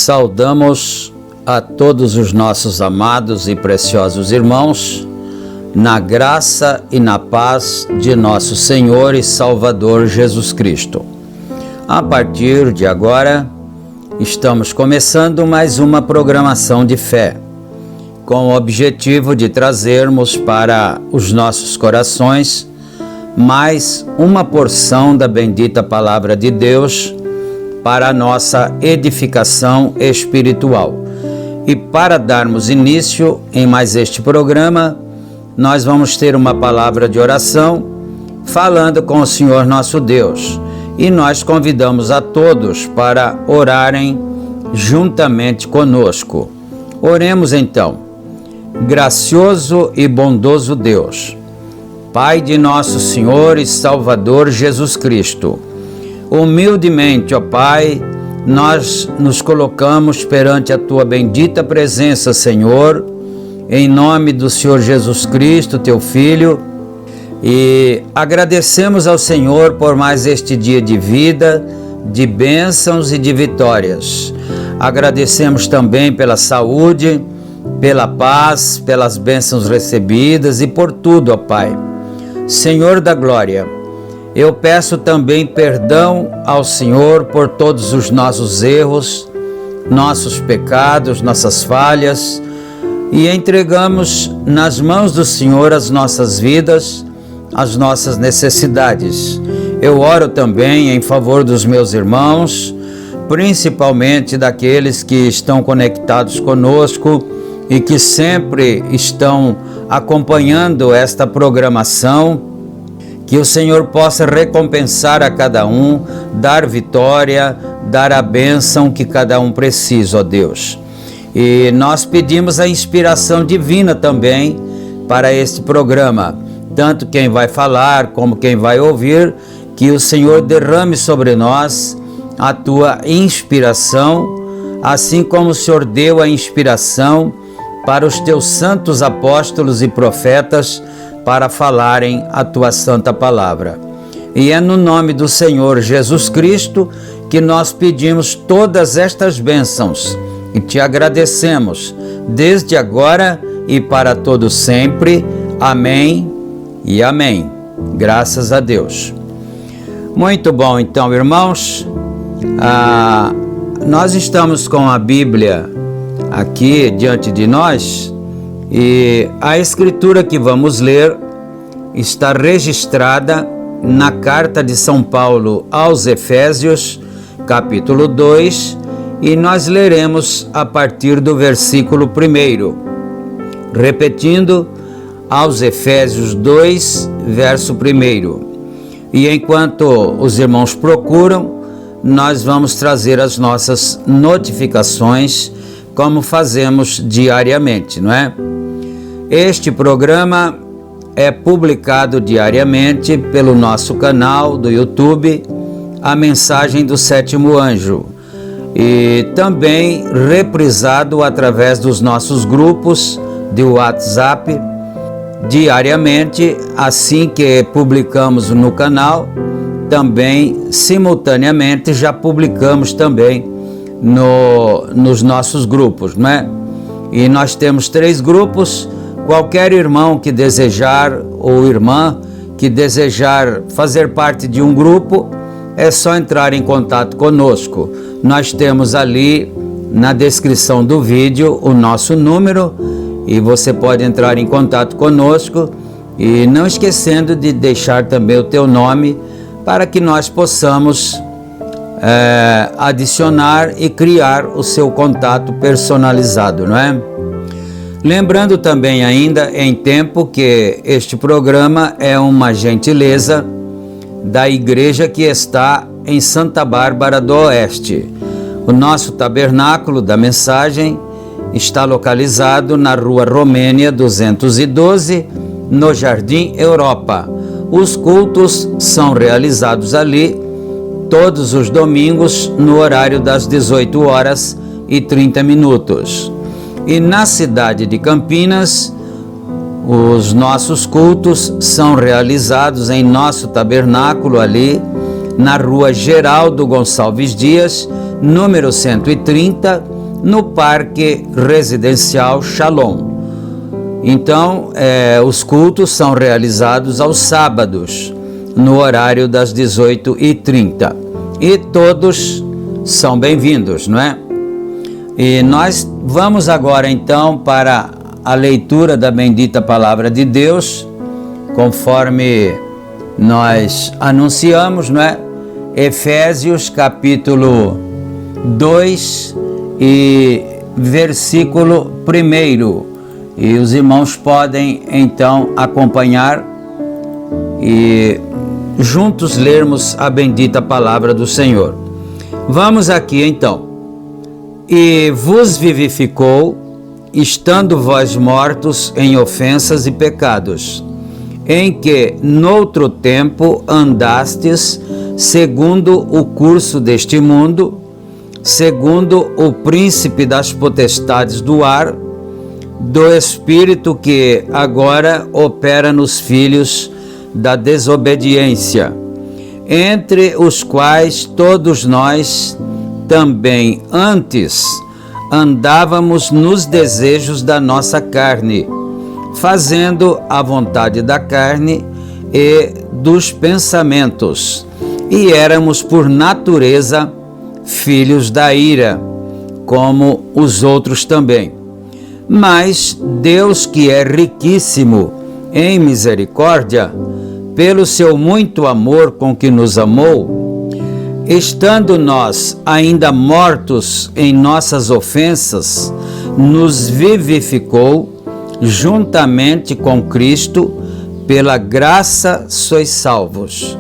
Saudamos a todos os nossos amados e preciosos irmãos, na graça e na paz de nosso Senhor e Salvador Jesus Cristo. A partir de agora, estamos começando mais uma programação de fé, com o objetivo de trazermos para os nossos corações mais uma porção da bendita Palavra de Deus para a nossa edificação espiritual. E para darmos início em mais este programa, nós vamos ter uma palavra de oração falando com o Senhor nosso Deus. E nós convidamos a todos para orarem juntamente conosco. Oremos então. Gracioso e bondoso Deus, Pai de nosso Senhor e Salvador Jesus Cristo, humildemente, ó Pai, nós nos colocamos perante a Tua bendita presença, Senhor, em nome do Senhor Jesus Cristo, Teu Filho, e agradecemos ao Senhor por mais este dia de vida, de bênçãos e de vitórias. Agradecemos também pela saúde, pela paz, pelas bênçãos recebidas e por tudo, ó Pai. Senhor da glória, eu peço também perdão ao Senhor por todos os nossos erros, nossos pecados, nossas falhas, e entregamos nas mãos do Senhor as nossas vidas, as nossas necessidades. Eu oro também em favor dos meus irmãos, principalmente daqueles que estão conectados conosco e que sempre estão acompanhando esta programação, que o Senhor possa recompensar a cada um, dar vitória, dar a bênção que cada um precisa, ó Deus. E nós pedimos a inspiração divina também para este programa, tanto quem vai falar como quem vai ouvir, que o Senhor derrame sobre nós a tua inspiração, assim como o Senhor deu a inspiração para os teus santos apóstolos e profetas para falarem a tua santa palavra. E é no nome do Senhor Jesus Cristo que nós pedimos todas estas bênçãos e te agradecemos desde agora e para todo sempre. Amém e amém. Graças a Deus. Muito bom, então, irmãos, nós estamos com a Bíblia aqui diante de nós e a escritura que vamos ler está registrada na carta de São Paulo aos Efésios, capítulo 2, e nós leremos a partir do versículo 1. Repetindo, aos Efésios 2, verso 1. E enquanto os irmãos procuram, nós vamos trazer as nossas notificações, como fazemos diariamente, não é? Este programa é publicado diariamente pelo nosso canal do YouTube, A Mensagem do Sétimo Anjo, e também reprisado através dos nossos grupos de WhatsApp, diariamente, assim que publicamos no canal, também simultaneamente já publicamos também nos nossos grupos, não é? E nós temos 3 grupos. Qualquer irmão que desejar ou irmã que desejar fazer parte de um grupo, é só entrar em contato conosco. Nós temos ali na descrição do vídeo o nosso número e você pode entrar em contato conosco, e não esquecendo de deixar também o teu nome para que nós possamos adicionar e criar o seu contato personalizado, não é? Lembrando também ainda em tempo que este programa é uma gentileza da igreja que está em Santa Bárbara do Oeste. O nosso tabernáculo da mensagem está localizado na Rua Romênia 212, no Jardim Europa. Os cultos são realizados ali todos os domingos no horário das 18h30. E na cidade de Campinas, os nossos cultos são realizados em nosso tabernáculo ali na Rua Geraldo Gonçalves Dias, número 130, no Parque Residencial Shalom. Então, os cultos são realizados aos sábados, no horário das 18h30. E todos são bem-vindos, não é? E nós vamos agora então para a leitura da bendita Palavra de Deus, conforme nós anunciamos, não é? Efésios capítulo 2 e versículo 1. E os irmãos podem então acompanhar e juntos lermos a bendita Palavra do Senhor. Vamos aqui então. E vos vivificou, estando vós mortos em ofensas e pecados, em que noutro tempo andastes segundo o curso deste mundo, segundo o príncipe das potestades do ar, do espírito que agora opera nos filhos da desobediência, entre os quais todos nós também antes andávamos nos desejos da nossa carne, fazendo a vontade da carne e dos pensamentos, e éramos por natureza filhos da ira, como os outros também. Mas Deus, que é riquíssimo em misericórdia, pelo seu muito amor com que nos amou, estando nós ainda mortos em nossas ofensas, nos vivificou juntamente com Cristo, pela graça sois salvos,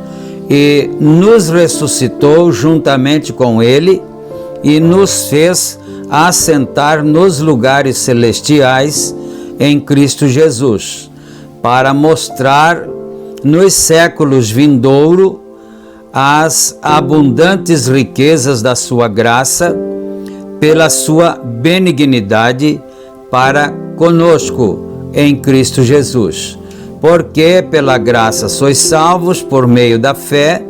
e nos ressuscitou juntamente com Ele e nos fez assentar nos lugares celestiais em Cristo Jesus, para mostrar nos séculos vindouros as abundantes riquezas da sua graça, pela sua benignidade para conosco em Cristo Jesus. Porque pela graça sois salvos por meio da fé,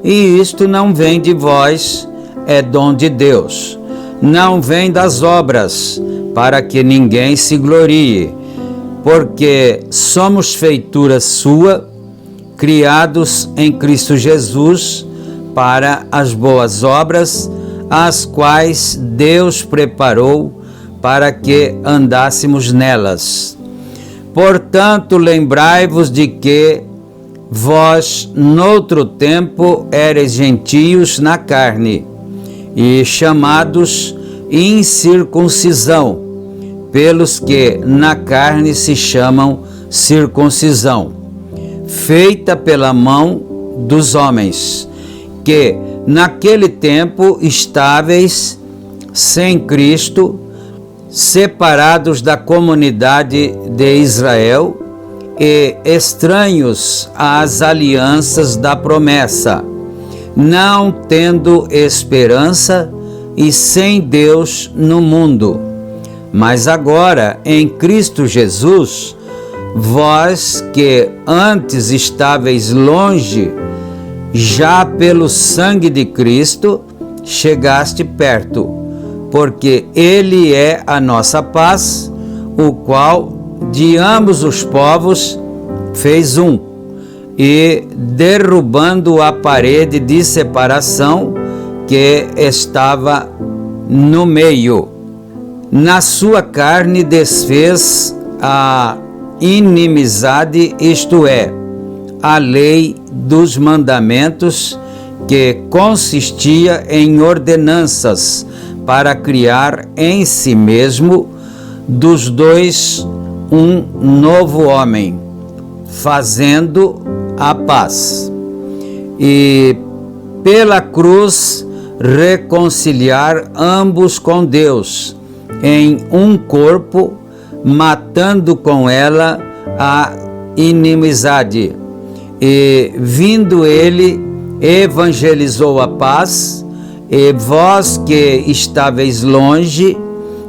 e isto não vem de vós, é dom de Deus. Não vem das obras, para que ninguém se glorie, porque somos feitura sua, criados em Cristo Jesus para as boas obras, as quais Deus preparou para que andássemos nelas. Portanto, lembrai-vos de que vós, noutro tempo, eres gentios na carne, e chamados incircuncisão, pelos que na carne se chamam circuncisão, feita pela mão dos homens, que naquele tempo estáveis sem Cristo, separados da comunidade de Israel e estranhos às alianças da promessa, não tendo esperança e sem Deus no mundo. Mas agora, em Cristo Jesus, vós que antes estáveis longe, já pelo sangue de Cristo chegaste perto, porque Ele é a nossa paz, o qual de ambos os povos fez um, e derrubando a parede de separação que estava no meio, na sua carne desfez a inimizade, isto é, a lei dos mandamentos, que consistia em ordenanças, para criar em si mesmo dos dois um novo homem, fazendo a paz, e pela cruz reconciliar ambos com Deus em um corpo, matando com ela a inimizade. E vindo ele, evangelizou a paz, e vós que estáveis longe,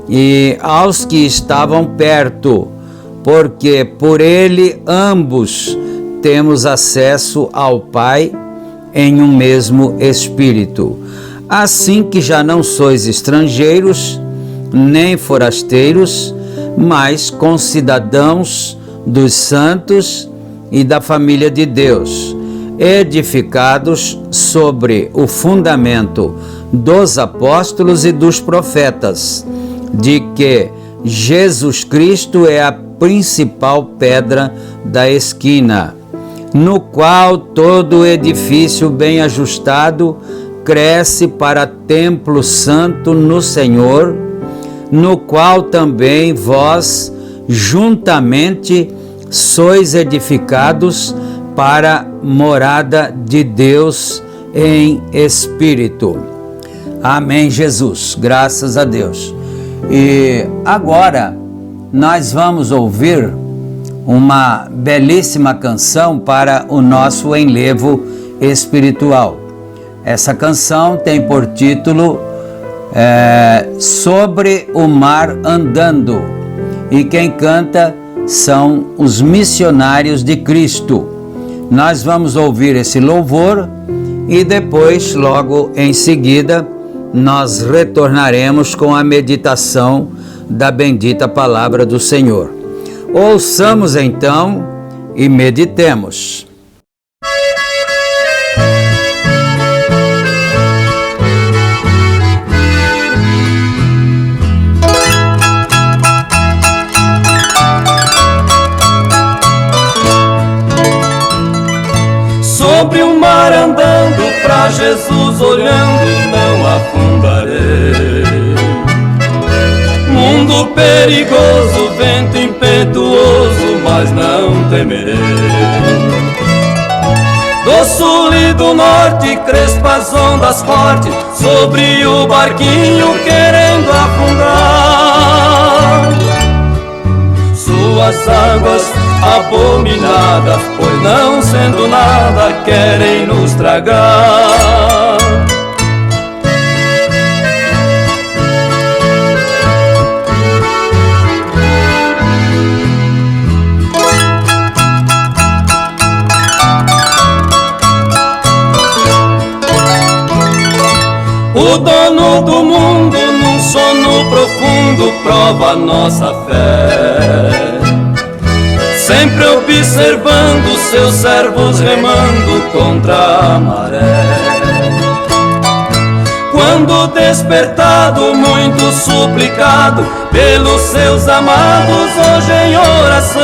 e aos que estavam perto, porque por ele ambos temos acesso ao Pai em um mesmo Espírito. Assim que já não sois estrangeiros, nem forasteiros, mas concidadãos dos santos e da família de Deus, edificados sobre o fundamento dos apóstolos e dos profetas, de que Jesus Cristo é a principal pedra da esquina, no qual todo edifício bem ajustado cresce para templo santo no Senhor, no qual também vós juntamente sois edificados para morada de Deus em Espírito. Amém, Jesus. Graças a Deus. E agora nós vamos ouvir uma belíssima canção para o nosso enlevo espiritual. Essa canção tem por título Sobre o Mar Andando, e quem canta são os missionários de Cristo. Nós vamos ouvir esse louvor e depois, logo em seguida, nós retornaremos com a meditação da bendita palavra do Senhor. Ouçamos então e meditemos. Sobre o mar andando, pra Jesus olhando, não afundarei. Mundo mundo perigoso, vento impetuoso, mas não temerei. Do sul e do norte, crespas ondas fortes, sobre o barquinho querendo afundar. Suas águas abominadas, pois não sendo nada, querem nos tragar. O dono do mundo, num sono profundo, prova nossa fé, sempre observando seus servos remando contra a maré. Quando despertado, muito suplicado pelos seus amados, hoje em oração,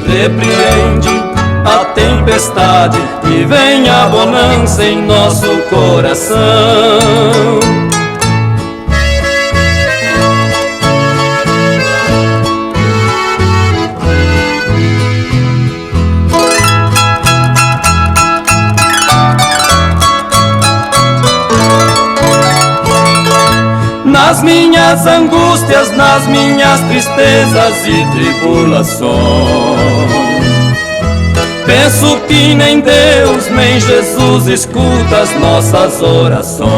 repreende a tempestade e vem a bonança em nosso coração. Nas minhas angústias, nas minhas tristezas e tribulações, penso que nem Deus, nem Jesus escuta as nossas orações.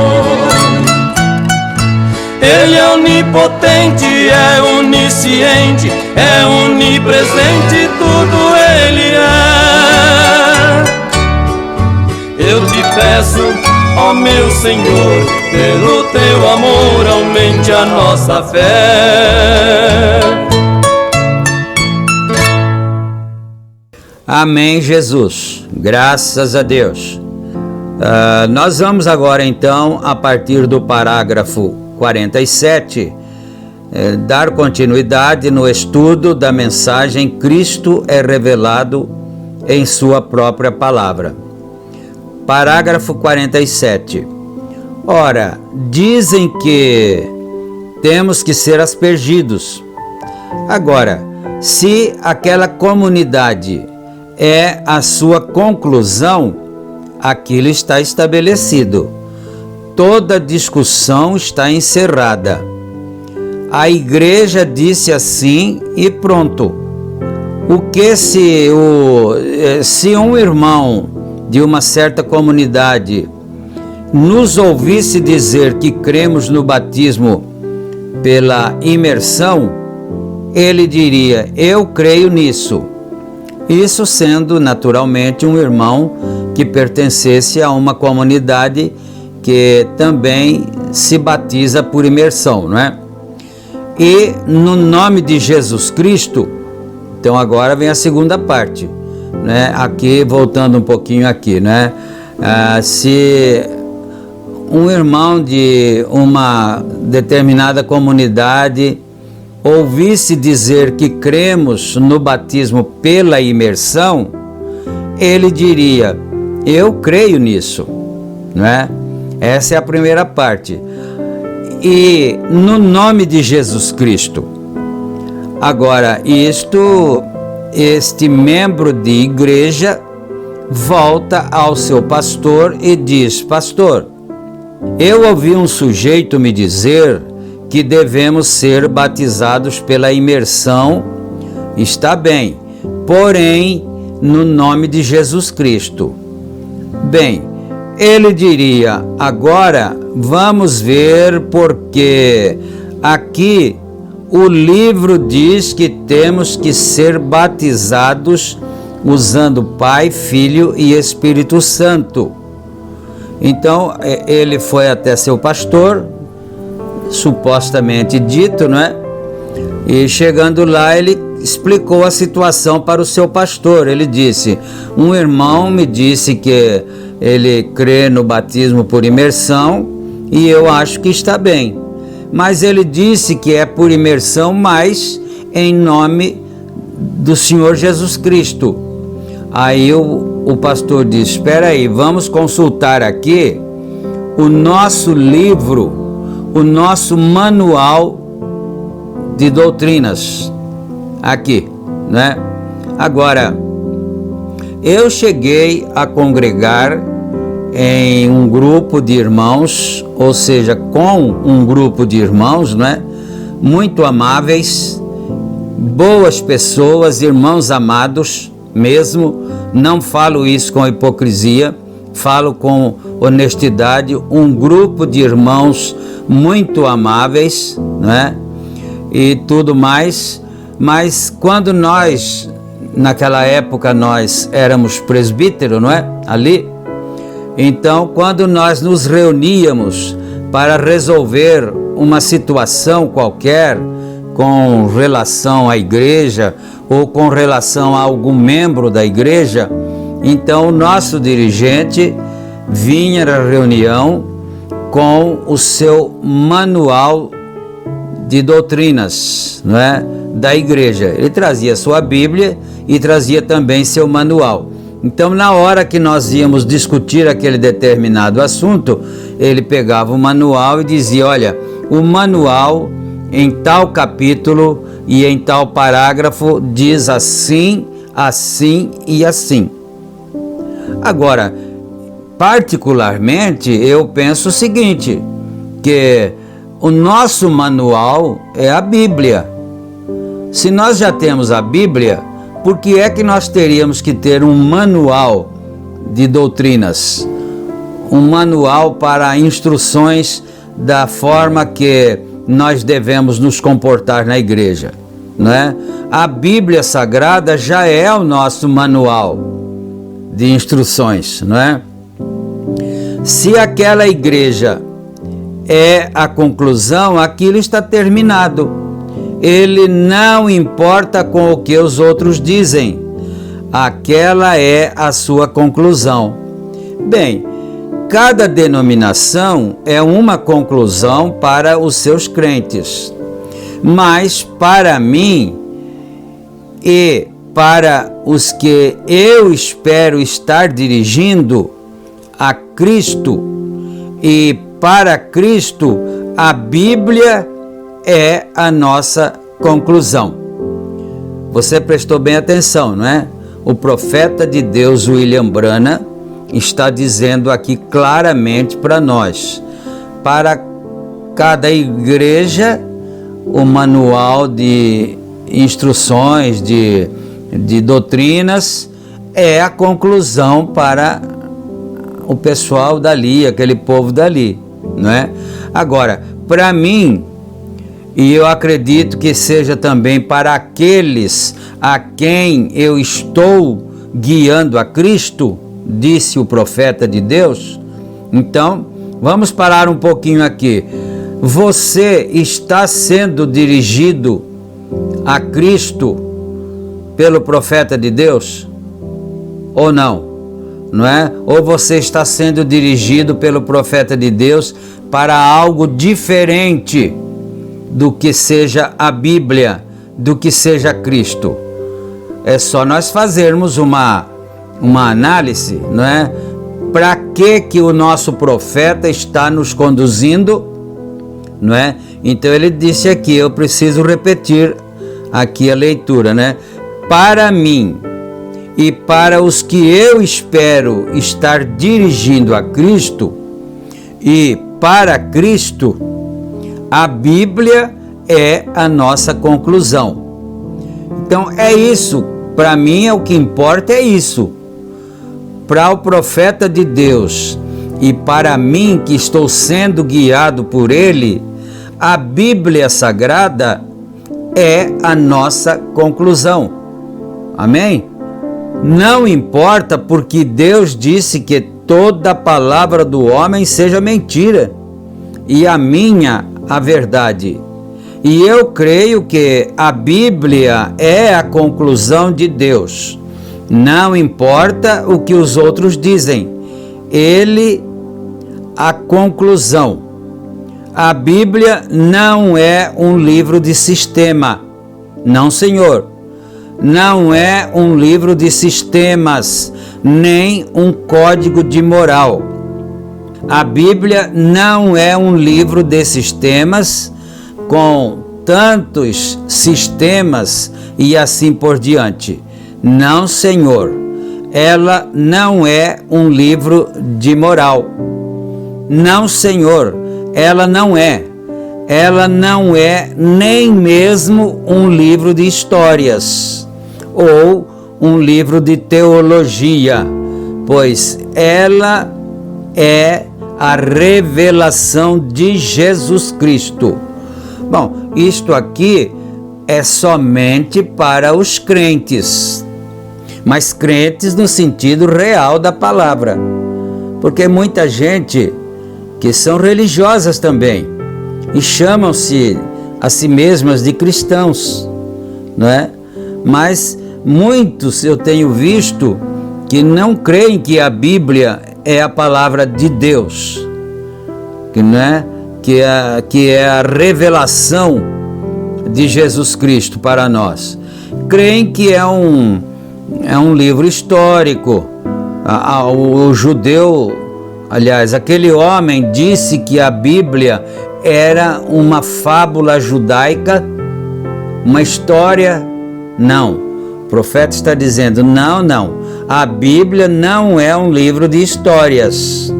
Ele é onipotente, é onisciente, é onipresente, tudo Ele é. Eu te peço, ó meu Senhor, pelo teu amor, aumente a nossa fé. Amém, Jesus. Graças a Deus. Nós vamos agora, então, a partir do parágrafo 47, dar continuidade no estudo da mensagem Cristo é revelado em sua própria palavra. Parágrafo 47. Ora, dizem que temos que ser aspergidos. Agora, se aquela comunidade é a sua conclusão, aquilo está estabelecido. Toda discussão está encerrada. A igreja disse assim e pronto. O que se um irmão de uma certa comunidade nos ouvisse dizer que cremos no batismo pela imersão, ele diria: eu creio nisso. Isso sendo naturalmente um irmão que pertencesse a uma comunidade que também se batiza por imersão, não é? E no nome de Jesus Cristo, então agora vem a segunda parte, né? Aqui, voltando um pouquinho aqui, né? Se um irmão de uma determinada comunidade ouvisse dizer que cremos no batismo pela imersão, ele diria: eu creio nisso, não é? Essa é a primeira parte. E no nome de Jesus Cristo. Agora, este membro de igreja volta ao seu pastor e diz: pastor, eu ouvi um sujeito me dizer que devemos ser batizados pela imersão. Está bem, porém, no nome de Jesus Cristo. Bem, ele diria: agora vamos ver, porque aqui o livro diz que temos que ser batizados usando Pai, Filho e Espírito Santo. Então ele foi até seu pastor, supostamente dito, não é? E chegando lá, ele explicou a situação para o seu pastor. Ele disse: um irmão me disse que ele crê no batismo por imersão e eu acho que está bem, mas ele disse que é por imersão, mas em nome do Senhor Jesus Cristo. Aí o pastor disse: espera aí, vamos consultar aqui o nosso livro, o nosso manual de doutrinas aqui, né? Agora, eu cheguei a congregar em um grupo de irmãos, ou seja, com um grupo de irmãos, né? Muito amáveis, boas pessoas, irmãos amados mesmo. Não falo isso com hipocrisia, falo com honestidade. Um grupo de irmãos muito amáveis, né? E tudo mais. Mas quando nós, naquela época, nós éramos presbítero, não é? Ali. Então, quando nós nos reuníamos para resolver uma situação qualquer com relação à igreja ou com relação a algum membro da igreja, então o nosso dirigente vinha à reunião com o seu manual de doutrinas, não é? Da igreja. Ele trazia sua Bíblia e trazia também seu manual. Então, na hora que nós íamos discutir aquele determinado assunto, ele pegava o manual e dizia: olha, o manual em tal capítulo e em tal parágrafo diz assim, assim e assim. Agora, particularmente, eu penso o seguinte, que o nosso manual é a Bíblia. Se nós já temos a Bíblia, por que é que nós teríamos que ter um manual de doutrinas? Um manual para instruções da forma que nós devemos nos comportar na igreja, não é? A Bíblia Sagrada já é o nosso manual de instruções, não é? Se aquela igreja é a conclusão, aquilo está terminado. Ele não importa com o que os outros dizem. Aquela é a sua conclusão. Bem, cada denominação é uma conclusão para os seus crentes. Mas para mim e para os que eu espero estar dirigindo a Cristo e para Cristo, a Bíblia é a nossa conclusão. Você prestou bem atenção, não é? O profeta de Deus, William Branham, está dizendo aqui claramente para nós: para cada igreja, o manual de instruções, de doutrinas, é a conclusão para o pessoal dali, aquele povo dali, não é? Agora, para mim, e eu acredito que seja também para aqueles a quem eu estou guiando a Cristo, disse o profeta de Deus. Então, vamos parar um pouquinho aqui. Você está sendo dirigido a Cristo pelo profeta de Deus? Ou não? Não é? Ou você está sendo dirigido pelo profeta de Deus para algo diferente do que seja a Bíblia, do que seja Cristo? É só nós fazermos uma análise, não é? Para que o nosso profeta está nos conduzindo, não é? Então ele disse aqui, eu preciso repetir aqui a leitura, né? Para mim e para os que eu espero estar dirigindo a Cristo e para Cristo, a Bíblia é a nossa conclusão. Então é isso, para mim é o que importa, é isso. Para o profeta de Deus e para mim que estou sendo guiado por ele, a Bíblia Sagrada é a nossa conclusão. Amém? Não importa, porque Deus disse que toda palavra do homem seja mentira e a minha a verdade. E eu creio que a Bíblia é a conclusão de Deus. Não importa o que os outros dizem, ele a conclusão. A Bíblia não é um livro de sistema. Não, senhor. Não é um livro de sistemas, nem um código de moral. A Bíblia não é um livro desses temas, com tantos sistemas e assim por diante. Não, Senhor. Ela não é um livro de moral. Não, Senhor. Ela não é. Ela não é nem mesmo um livro de histórias ou um livro de teologia, pois ela é a revelação de Jesus Cristo. Bom, isto aqui é somente para os crentes, mas crentes no sentido real da palavra, porque muita gente que são religiosas também e chamam-se a si mesmas de cristãos, não é? Mas muitos eu tenho visto que não creem que a Bíblia é a palavra de Deus, que é a revelação de Jesus Cristo para nós. Creem que é um livro histórico. O judeu, aliás, aquele homem disse que a Bíblia era uma fábula judaica, uma história. Não, o profeta está dizendo, não, a Bíblia não é um livro de histórias.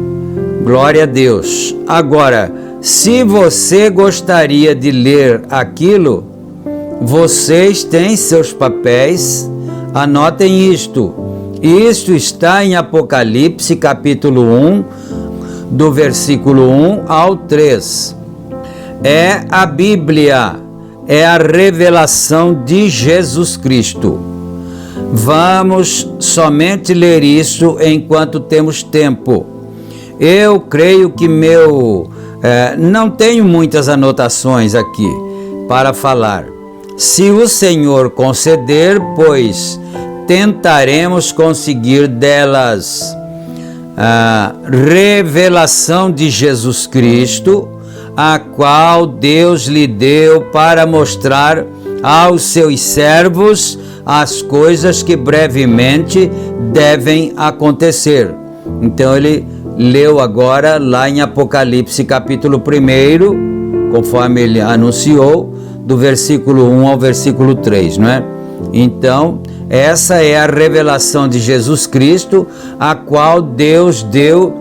Glória a Deus. Agora, se você gostaria de ler aquilo, vocês têm seus papéis, anotem isto. Isto está em Apocalipse capítulo 1, do versículo 1 ao 3. É a Bíblia, é a revelação de Jesus Cristo. Vamos somente ler isso enquanto temos tempo. Eu creio que não tenho muitas anotações aqui para falar. Se o Senhor conceder, pois tentaremos conseguir delas a revelação de Jesus Cristo, a qual Deus lhe deu para mostrar aos seus servos as coisas que brevemente devem acontecer. Então ele leu agora lá em Apocalipse capítulo 1, conforme ele anunciou, do versículo 1 ao versículo 3, não é? Então, essa é a revelação de Jesus Cristo, a qual Deus deu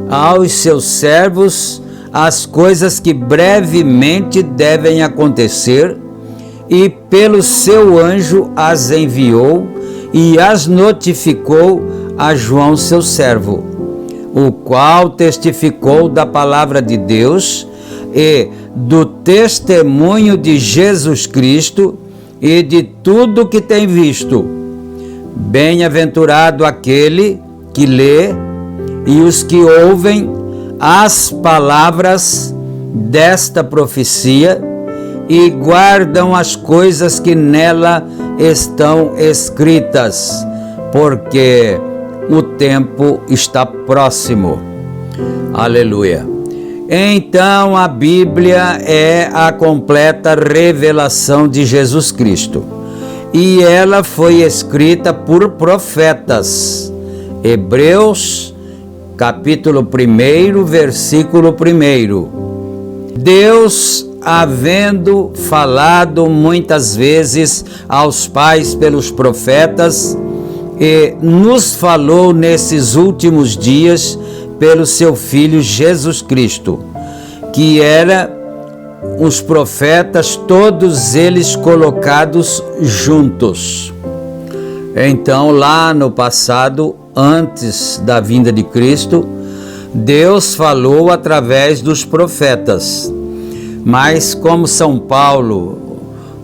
aos seus servos as coisas que brevemente devem acontecer, e pelo seu anjo as enviou e as notificou a João, seu servo, o qual testificou da palavra de Deus e do testemunho de Jesus Cristo e de tudo que tem visto. Bem-aventurado aquele que lê e os que ouvem as palavras desta profecia e guardam as coisas que nela estão escritas, porque o tempo está próximo. Aleluia. Então a Bíblia é a completa revelação de Jesus Cristo, e ela foi escrita por profetas. Hebreus capítulo 1, versículo 1. Deus, havendo falado muitas vezes aos pais pelos profetas, e nos falou nesses últimos dias pelo seu Filho Jesus Cristo, que era os profetas, todos eles colocados juntos. Então, lá no passado, antes da vinda de Cristo, Deus falou através dos profetas. Mas como São Paulo,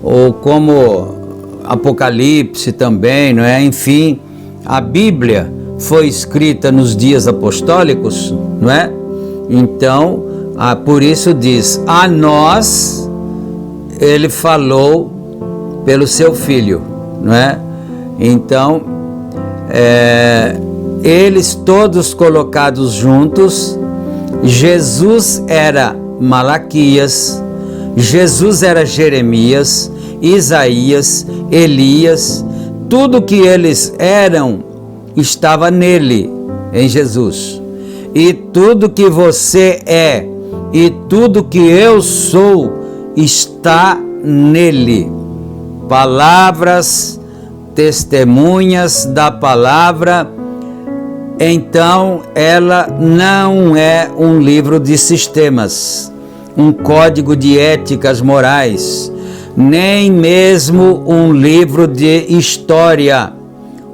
ou como Apocalipse também, não é? Enfim, a Bíblia foi escrita nos dias apostólicos, não é? Então, por isso diz, a nós ele falou pelo seu Filho, não é? Então, eles todos colocados juntos, Jesus era Malaquias, Jesus era Jeremias, Isaías, Elias, tudo que eles eram estava nele, em Jesus. e tudo que você é e tudo que eu sou está nele. Palavras, testemunhas da palavra. Então, ela não é um livro de sistemas, um código de éticas morais, nem mesmo um livro de história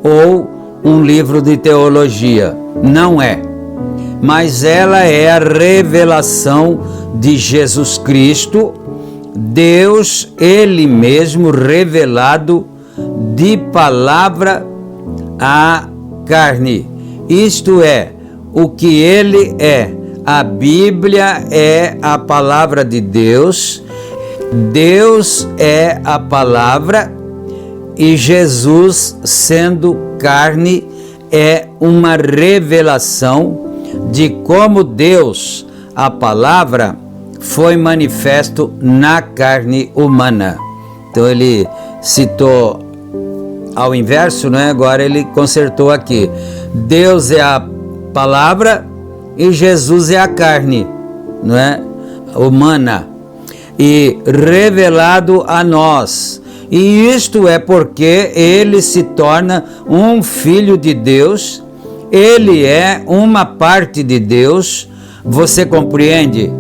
ou um livro de teologia. Não é. Mas ela é a revelação de Jesus Cristo, Deus, Ele mesmo revelado de palavra à carne. Isto é, o que Ele é. A Bíblia é a palavra de Deus, Deus é a palavra e Jesus, sendo carne, é uma revelação de como Deus, a palavra, foi manifesto na carne humana. Então ele citou ao inverso, né? Agora ele consertou aqui. Deus é a palavra e Jesus é a carne, não é? Humana, e revelado a nós. E isto é porque ele se torna um filho de Deus, ele é uma parte de Deus. Você compreende?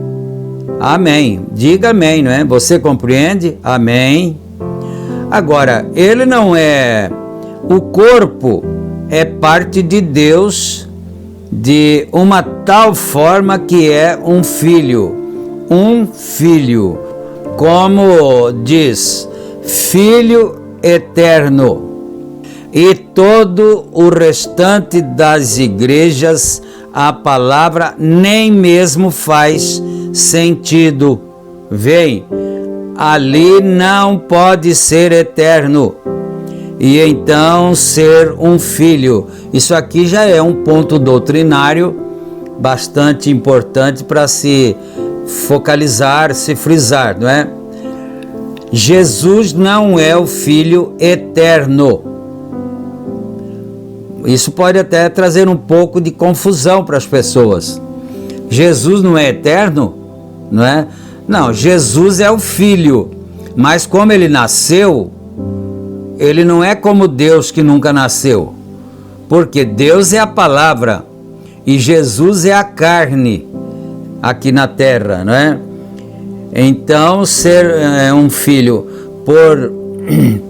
Amém. Diga amém, não é? Você compreende? Amém. Agora, ele não é... O corpo é parte de Deus de uma tal forma que é um filho. Um filho. Como diz, Filho eterno. E todo o restante das igrejas, a palavra nem mesmo faz sentido. Vem, ali não pode ser eterno e então ser um filho. Isso aqui já é um ponto doutrinário bastante importante para se focalizar, se frisar, não é? Jesus não é o Filho eterno. Isso pode até trazer um pouco de confusão para as pessoas. Jesus não é eterno, não é? Não, Jesus é o Filho, mas como ele nasceu, ele não é como Deus que nunca nasceu, porque Deus é a palavra e Jesus é a carne aqui na terra, não é? Então, ser um filho,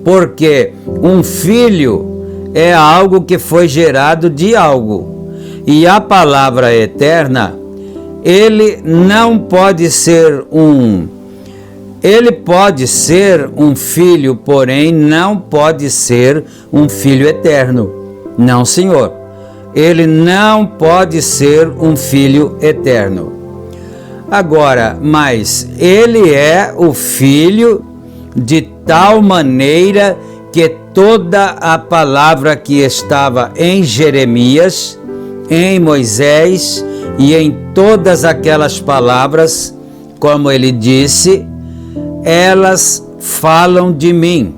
porque um filho é algo que foi gerado de algo, e a palavra eterna, ele não pode ser ele pode ser um filho, porém não pode ser um filho eterno. Não, senhor. Ele não pode ser um filho eterno. Agora, mas ele é o filho de tal maneira que toda a palavra que estava em Jeremias, em Moisés e em todas aquelas palavras, como ele disse, elas falam de mim.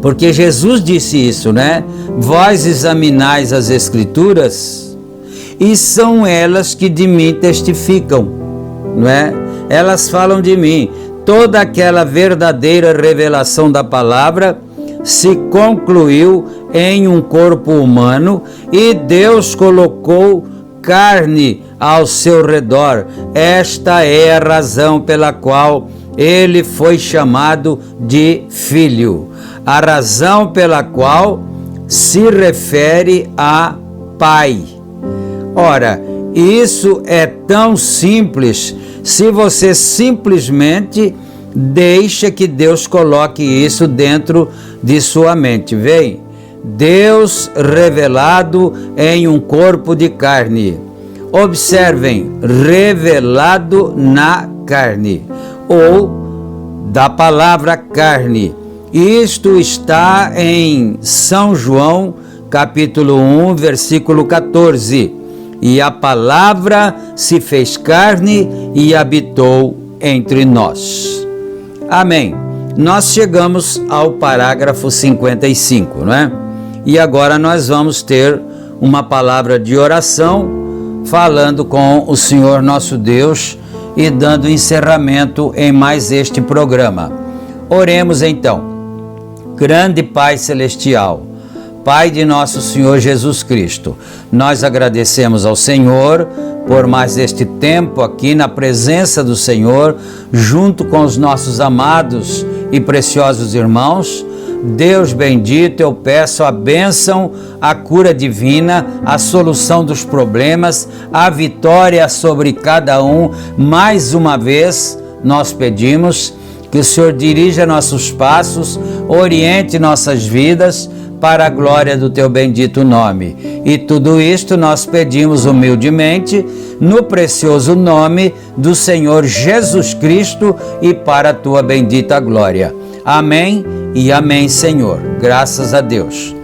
Porque Jesus disse isso, né? Vós examinais as Escrituras e são elas que de mim testificam, não é? Elas falam de mim. Toda aquela verdadeira revelação da palavra se concluiu em um corpo humano e Deus colocou carne ao seu redor. Esta é a razão pela qual ele foi chamado de filho. A razão pela qual se refere a pai. Ora, isso é tão simples se você simplesmente deixa que Deus coloque isso dentro de sua mente. Vem, Deus revelado em um corpo de carne. Observem, revelado na carne, ou da palavra carne. Isto está em São João, capítulo 1, versículo 14. E a palavra se fez carne e habitou entre nós. Amém. Nós chegamos ao parágrafo 55, não é? E agora nós vamos ter uma palavra de oração falando com o Senhor nosso Deus e dando encerramento em mais este programa. Oremos então. Grande Pai Celestial, Pai de nosso Senhor Jesus Cristo, nós agradecemos ao Senhor por mais este tempo aqui na presença do Senhor, junto com os nossos amados e preciosos irmãos. Deus bendito, eu peço a bênção, a cura divina, a solução dos problemas, a vitória sobre cada um. Mais uma vez, nós pedimos que o Senhor dirija nossos passos, oriente nossas vidas para a glória do teu bendito nome. E tudo isto nós pedimos humildemente no precioso nome do Senhor Jesus Cristo e para a tua bendita glória. Amém e amém, Senhor. Graças a Deus.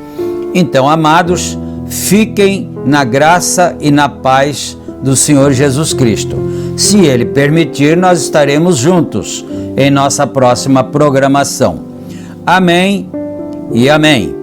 Então, amados, fiquem na graça e na paz do Senhor Jesus Cristo. Se Ele permitir, nós estaremos juntos em nossa próxima programação. Amém e amém.